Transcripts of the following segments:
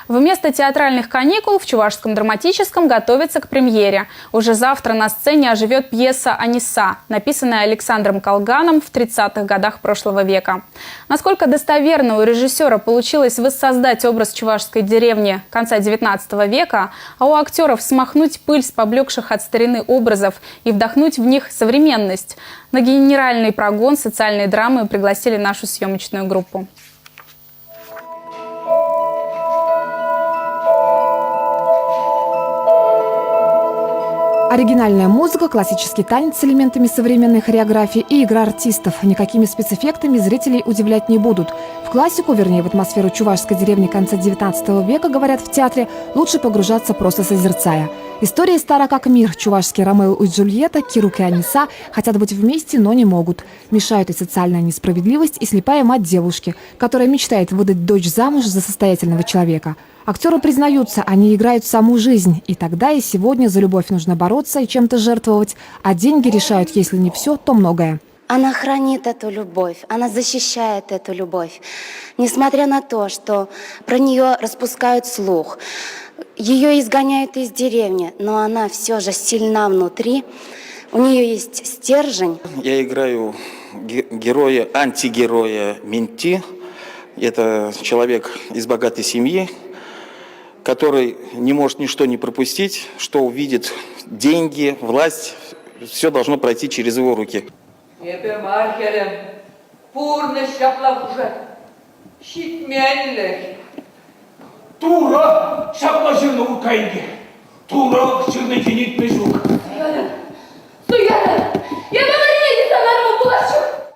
Вместо театральных каникул в Чувашском драматическом готовится к премьере. Уже завтра на сцене оживет пьеса «Аниса», написанная Александром Колганом в 30-х годах прошлого века. Насколько достоверно у режиссера получилось воссоздать образ чувашской деревни конца 19 века, а у актеров смахнуть пыль с поблекших от старины образов и вдохнуть в них современность, на генеральный прогон социальной драмы пригласили нашу съемочную группу. Оригинальная музыка, классический танец с элементами современной хореографии и игра артистов. Никакими спецэффектами зрителей удивлять не будут. В классику, вернее в атмосферу чувашской деревни конца 19 века, говорят в театре, лучше погружаться просто созерцая. История стара как мир. Чувашские Ромео и Джульетта, Кирук и Аниса хотят быть вместе, но не могут. Мешают и социальная несправедливость, и слепая мать девушки, которая мечтает выдать дочь замуж за состоятельного человека. Актеры признаются, они играют саму жизнь. И тогда, и сегодня за любовь нужно бороться и чем-то жертвовать. А деньги решают, если не все, то многое. Она хранит эту любовь, она защищает эту любовь. Несмотря на то, что про нее распускают слух, ее изгоняют из деревни, но она все же сильна внутри. У нее есть стержень. Я играю героя, антигероя Менти. Это человек из богатой семьи, который не может ничто не пропустить, что увидит деньги, власть, все должно пройти через его руки. Тура, шапмашину укайги, тура, черный тянет пешок.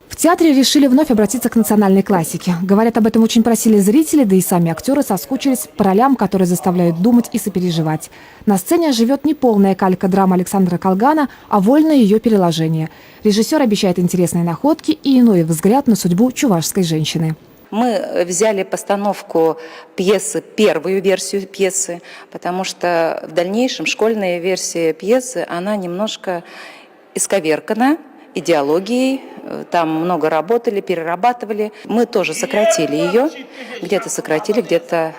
В театре решили вновь обратиться к национальной классике. Говорят, об этом очень просили зрители, да и сами актеры соскучились по ролям, которые заставляют думать и сопереживать. На сцене живет не полная калька драмы Александра Колгана, а вольное ее переложение. Режиссер обещает интересные находки и иной взгляд на судьбу чувашской женщины. Мы взяли постановку пьесы, первую версию пьесы, потому что в дальнейшем школьная версия пьесы, она немножко исковеркана идеологией, там много работали, перерабатывали. Мы тоже сократили ее, где-то сократили, где-то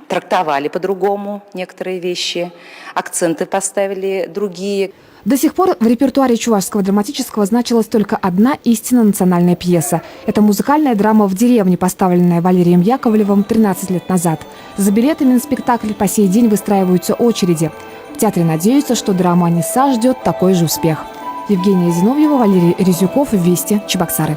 трактовали по-другому некоторые вещи, акценты поставили другие. До сих пор в репертуаре Чувашского драматического значилась только одна истинно национальная пьеса. Это музыкальная драма «В деревне», поставленная Валерием Яковлевым 13 лет назад. За билетами на спектакль по сей день выстраиваются очереди. В театре надеются, что драма «Аниса» ждет такой же успех. Евгения Зиновьева, Валерий Резюков, Вести, Чебоксары.